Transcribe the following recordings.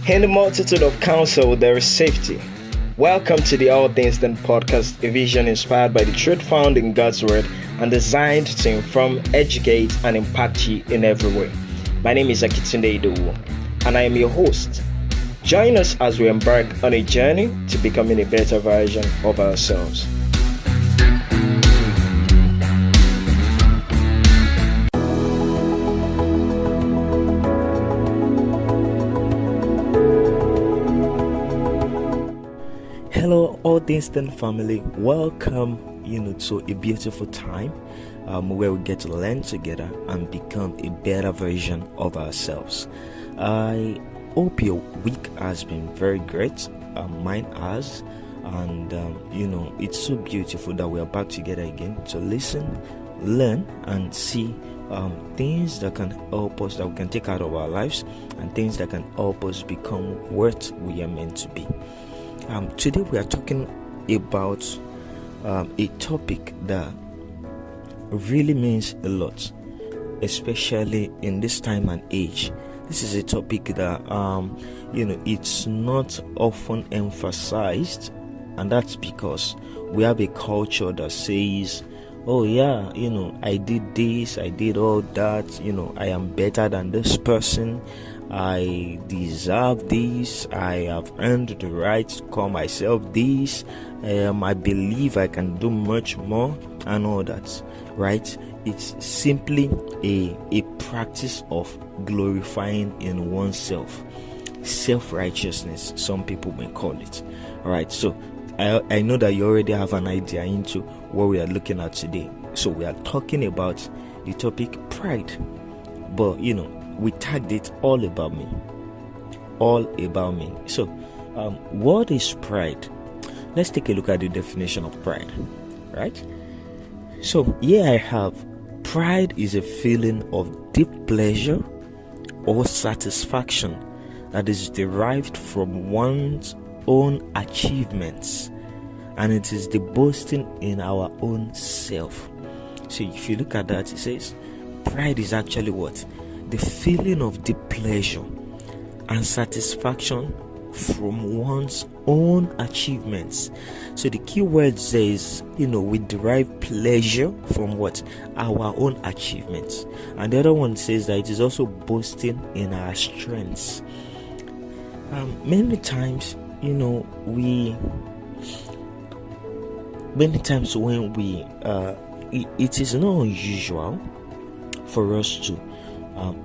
In the multitude of counsel, there is safety. Welcome to the All Things Done podcast, a vision inspired by the truth found in God's Word and designed to inform, educate, and impact you in every way. My name is Akintunde, and I am your host. Join us as we embark on a journey to becoming a better version of ourselves. Hello, All Things Done family. Welcome, to a beautiful time where we get to learn together and become a better version of ourselves. I hope your week has been very great. Mine has, and it's so beautiful that we are back together again to listen, learn, and see things that can help us, that we can take out of our lives, and things that can help us become what we are meant to be. Today we are talking about a topic that really means a lot, especially in this time and age. This is a topic that it's not often emphasized, and that's because we have a culture that says, oh yeah, I did this, I did all that, I am better than this person, I deserve this, I have earned the right to call myself this, I believe I can do much more, and all that, right? It's simply a practice of glorifying in oneself, self-righteousness, some people may call it. All right, so I know that you already have an idea into what we are looking at today. So we are talking about the topic pride, but we tagged it all about me. So what is pride? Let's take a look at the definition of pride, right? So here I have, pride is a feeling of deep pleasure or satisfaction that is derived from one's own achievements, and it is the boasting in our own self. So if you look at that, it says pride is actually what? The feeling of deep pleasure and satisfaction from one's own achievements. So the key word says, we derive pleasure from what? Our own achievements. And the other one says that it is also boasting in our strengths. Many times when it is not unusual for us to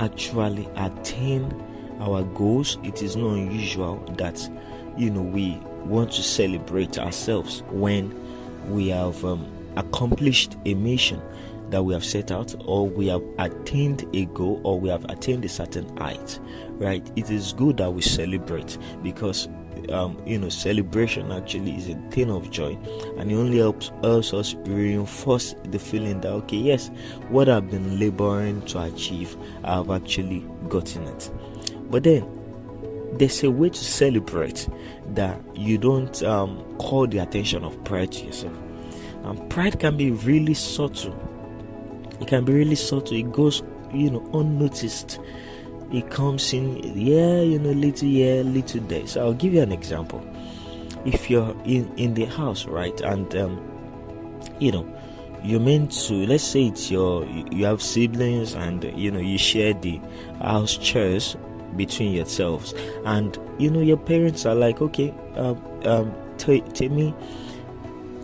actually attain our goals. It is not unusual that we want to celebrate ourselves when we have accomplished a mission that we have set out, or we have attained a goal, or we have attained a certain height, right? It is good that we celebrate, because celebration actually is a thing of joy, and it only helps us reinforce the feeling that, okay, yes, what I've been laboring to achieve, I've actually gotten it. But then there's a way to celebrate that you don't call the attention of pride to yourself. And pride can be really subtle. It can be really subtle. It goes unnoticed. It comes in little here, little there. So I'll give you an example. If you're in the house, right, and you're meant to, let's say it's you have siblings, and you share the house chores between yourselves, and your parents are like, okay, Temi,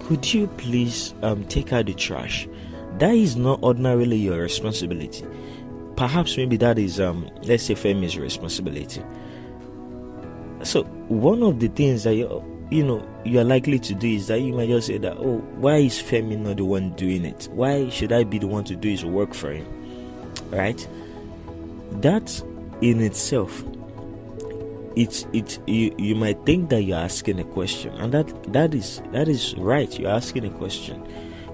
could you please take out the trash? That is not ordinarily your responsibility. Perhaps maybe that is let's say Femi's responsibility. So one of the things that you are likely to do is that you might just say that, oh, why is Femi not the one doing it? Why should I be the one to do his work for him? Right? That in itself, you might think that you're asking a question, and that is right. You're asking a question,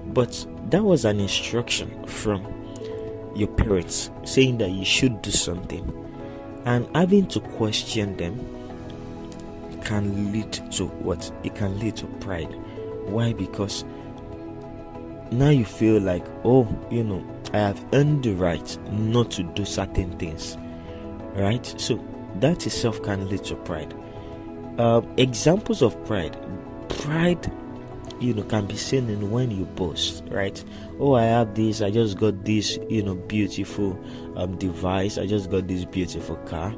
but that was an instruction from your parents saying that you should do something, and having to question them can lead to what? It can lead to pride. Why? Because now you feel like, oh, I have earned the right not to do certain things, right? So that itself can lead to pride. Examples of pride can be seen in when you boast, right? Oh, I have this, I just got this beautiful device, I just got this beautiful car,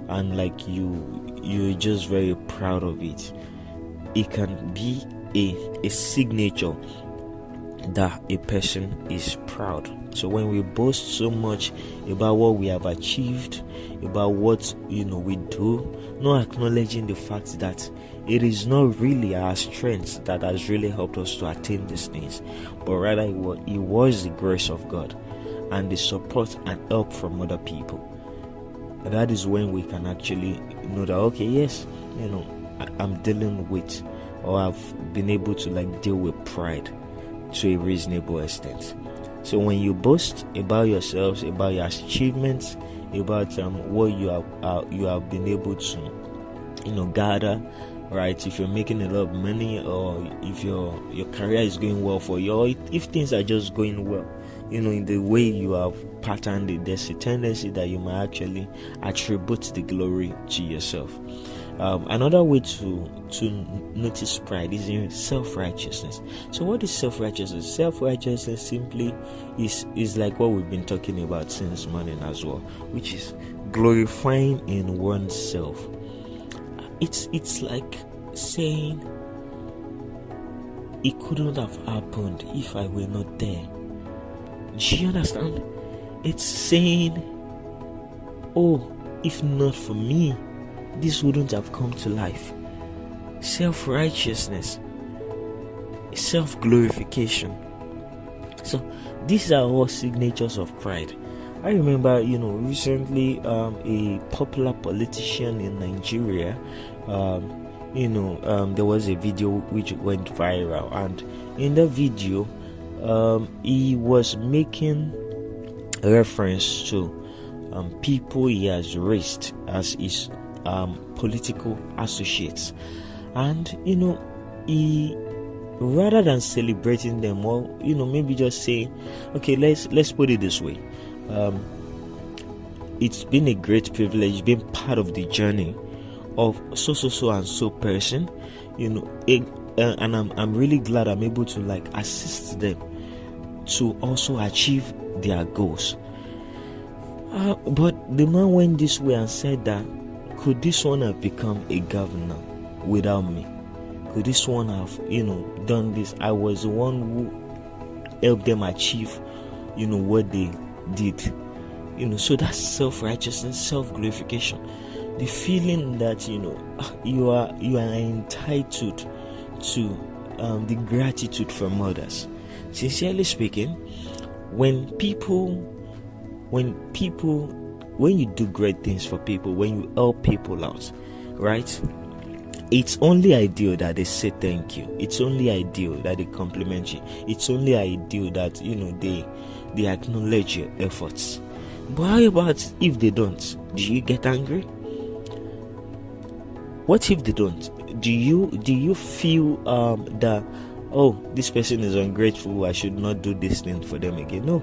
and like you're just very proud of it. It can be a signature that a person is proud. So when we boast so much about what we have achieved, about what we do, not acknowledging the fact that it is not really our strength that has really helped us to attain these things, but rather it was the grace of God and the support and help from other people. And that is when we can actually know that, okay, yes, I'm dealing with, or I've been able to deal with pride to a reasonable extent. So when you boast about yourselves, about your achievements, about what you have been able to gather, right? If you're making a lot of money, or if your career is going well for you, or if things are just going well, in the way you have patterned it, there's a tendency that you might actually attribute the glory to yourself. Another way to notice pride is in self-righteousness. So what is self-righteousness? Self-righteousness simply is like what we've been talking about since morning as well, which is glorifying in oneself. It's like saying it couldn't have happened if I were not there. Do you understand? It's saying, oh, if not for me, this wouldn't have come to life. Self-righteousness, self-glorification. So these are all signatures of pride. I remember, recently a popular politician in Nigeria, there was a video which went viral, and in the video, he was making reference to people he has raised as his political associates, and he, rather than celebrating them, or maybe just say, okay, let's put it this way, it's been a great privilege being part of the journey of so and so person, and I'm really glad I'm able to assist them to also achieve their goals. But the man went this way and said that, could this one have become a governor without me? Could this one have done this? I was the one who helped them achieve what they did. So that's self-righteousness, self-glorification, the feeling that you are entitled to the gratitude from others. Sincerely speaking, when you do great things for people, when you help people out, right, it's only ideal that they say thank you. It's only ideal that they compliment you. It's only ideal that they acknowledge your efforts. But how about if they don't? Do you get angry? What if they don't? Do you feel that, oh, this person is ungrateful, I should not do this thing for them again? No.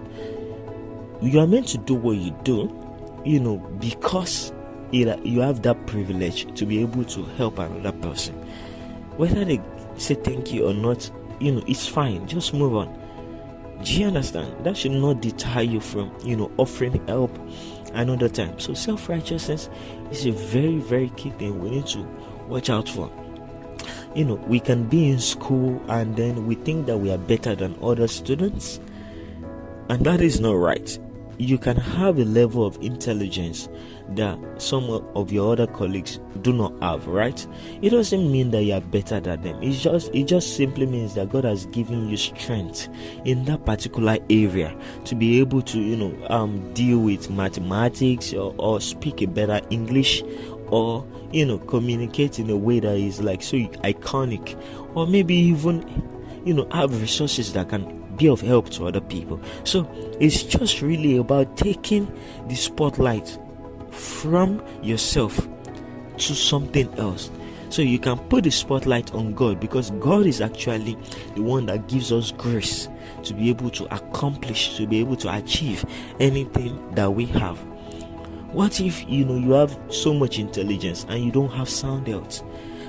You are meant to do what you do, because you have that privilege to be able to help another person. Whether they say thank you or not, it's fine. Just move on. Do you understand? That should not deter you from, offering help another time. So self-righteousness is a very, very key thing we need to watch out for. We can be in school and then we think that we are better than other students, and that is not right. You can have a level of intelligence that some of your other colleagues do not have, right? It doesn't mean that you are better than them. It just simply means that God has given you strength in that particular area to be able to deal with mathematics, or speak a better English, or communicate in a way that is so iconic, or maybe even have resources that can be of help to other people. So it's just really about taking the spotlight from yourself to something else, so you can put the spotlight on God, because God is actually the one that gives us grace to be able to accomplish, to be able to achieve anything that we have. What if you have so much intelligence and you don't have sound health,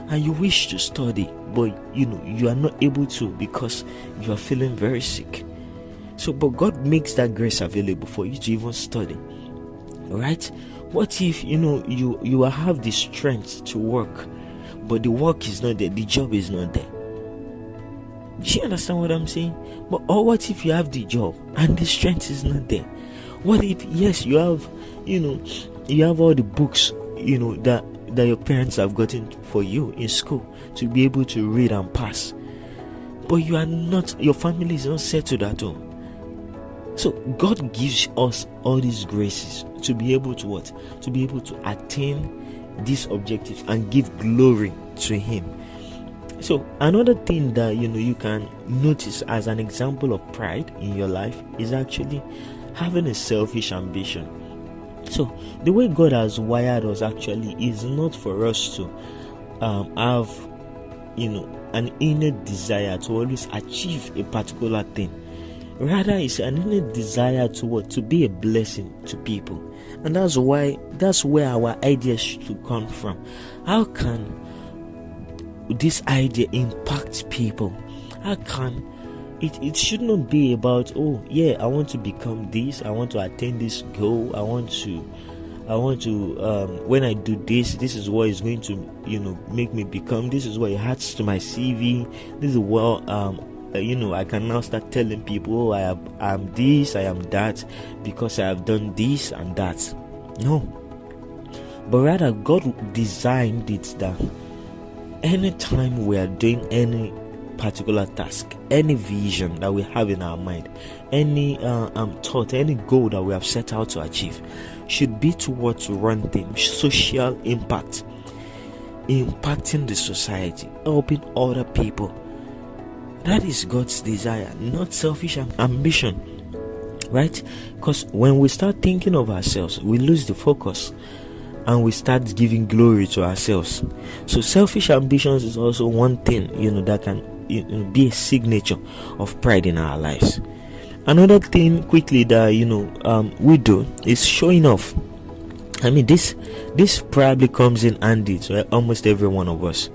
and you wish to study, but you are not able to because you are feeling very sick? So, but God makes that grace available for you to even study, right? What if you have the strength to work, but the work is not there, the job is not there? Do you understand what I'm saying? But or what if you have the job and the strength is not there? What if, yes, you have all the books that your parents have gotten for you in school to be able to read and pass, but your family is not settled at home? So God gives us all these graces to be able to what? To be able to attain these objectives and give glory to Him. So another thing that you can notice as an example of pride in your life is actually having a selfish ambition. So the way God has wired us actually is not for us to have an inner desire to always achieve a particular thing. Rather, it's an inner desire to be a blessing to people. And that's where our ideas should come from. How can this idea impact people? How can it should not be about, oh yeah, I want to become this, I want to attain this goal, I want to when I do this is what is going to make me become, this is what it adds to my CV, this is what I can now start telling people, oh, I am this, I am that, because I have done this and that. No, but rather God designed it that anytime we are doing any particular task, any vision that we have in our mind, any thought, any goal that we have set out to achieve, should be towards one thing: social impact, impacting the society, helping other people. That is God's desire, not selfish ambition, right? Because when we start thinking of ourselves, we lose the focus and we start giving glory to ourselves. So selfish ambitions is also one thing that can be a signature of pride in our lives. Another thing quickly that we do is showing off. I mean, this probably comes in handy to almost every one of us.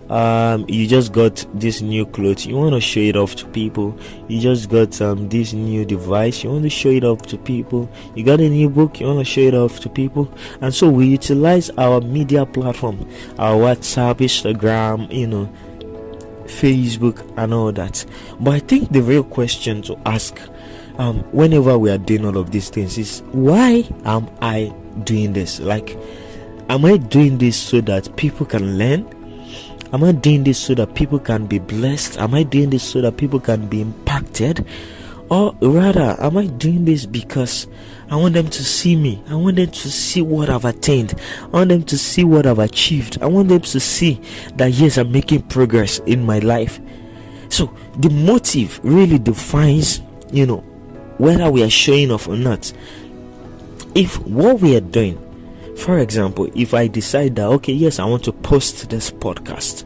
You just got this new clothes, you want to show it off to people. You just got this new device, you want to show it off to people. You got a new book, you want to show it off to people. And so we utilize our media platform, our WhatsApp, Instagram, Facebook and all that. But I think the real question to ask whenever we are doing all of these things is, why am I doing this? Like, am I doing this so that people can learn? Am I doing this so that people can be blessed? Am I doing this so that people can be impacted? Or rather, am I doing this because I want them to see me? I want them to see what I've attained. I want them to see what I've achieved. I want them to see that yes, I'm making progress in my life. So the motive really defines, whether we are showing off or not. If what we are doing, for example, if I decide that, okay, yes, I want to post this podcast,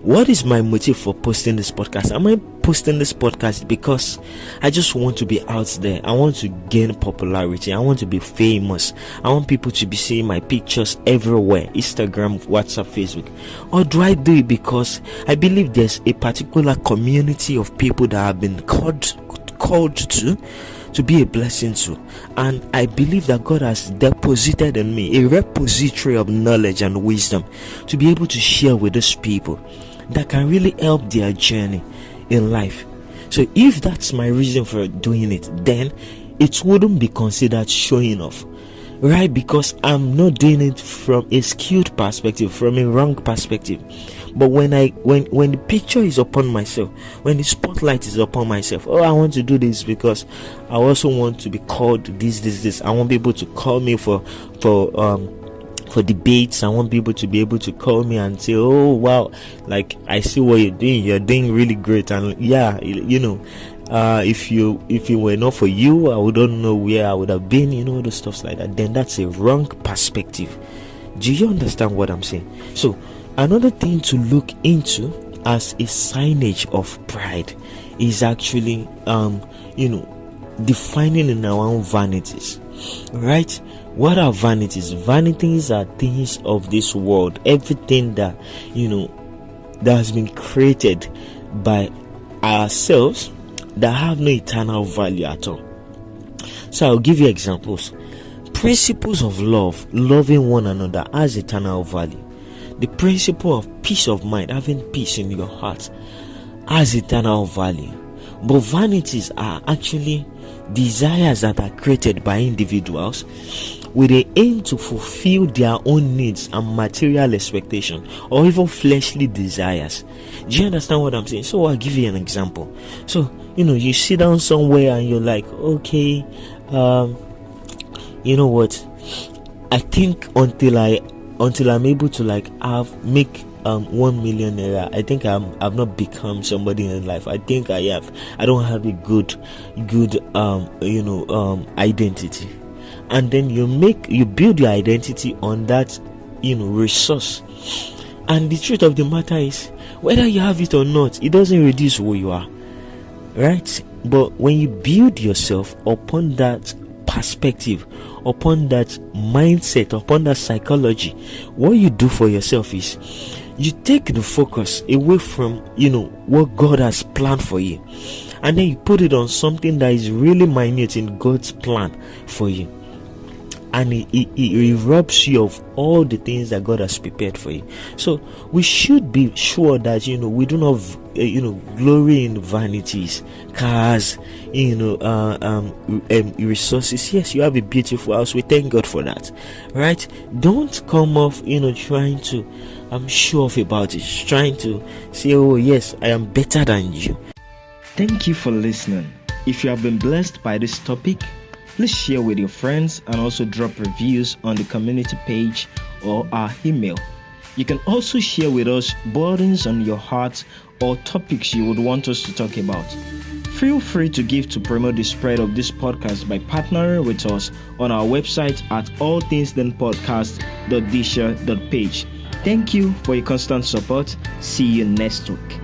what is my motive for posting this podcast? Am I posting this podcast because I just want to be out there? I want to gain popularity. I want to be famous. I want people to be seeing my pictures everywhere, Instagram, WhatsApp, Facebook. Or do I do it because I believe there's a particular community of people that have been called to be a blessing to, and I believe that God has deposited in me a repository of knowledge and wisdom to be able to share with those people that can really help their journey in life. So if that's my reason for doing it, then it wouldn't be considered showing off, right? Because I'm not doing it from a skewed perspective, from a wrong perspective. But when the picture is upon myself, when the spotlight is upon myself, oh, I want to do this because I also want to be called this. I want people to call me for debates. I want people to be able to call me and say, oh wow, like, I see what you're doing really great. And yeah, if it were not for you, I wouldn't know where I would have been, the stuff like that. Then that's a wrong perspective. Do you understand what I'm saying? So another thing to look into as a signage of pride is actually defining in our own vanities. Right? What are vanities? Vanities are things of this world. Everything that that has been created by ourselves that have no eternal value at all. So I'll give you examples. Principles of love, loving one another, has eternal value. The principle of peace of mind, having peace in your heart, has eternal value. But vanities are actually desires that are created by individuals with the aim to fulfill their own needs and material expectation, or even fleshly desires. Do you understand what I'm saying? So I'll give you an example. So you sit down somewhere and you're like, okay, you know what, I think until I'm able to make 1 million naira, I think I've not become somebody in life. I think I don't have a good identity. And then you build your identity on that resource. And the truth of the matter is, whether you have it or not, it doesn't reduce who you are, right? But when you build yourself upon that perspective, upon that mindset, upon that psychology, what you do for yourself is you take the focus away from what God has planned for you, and then you put it on something that is really minute in God's plan for you, and it robs you of all the things that God has prepared for you. So we should be sure that we do not glory in vanities, cars, resources. Yes, you have a beautiful house, we thank God for that, right? Don't come off trying to show off about it, trying to say, oh yes, I am better than you. Thank you for listening. If you have been blessed by this topic, please share with your friends and also drop reviews on the community page or our email. You can also share with us burdens on your heart or topics you would want us to talk about. Feel free to give to promote the spread of this podcast by partnering with us on our website at allthingsdenpodcast.disha.page. Thank you for your constant support. See you next week.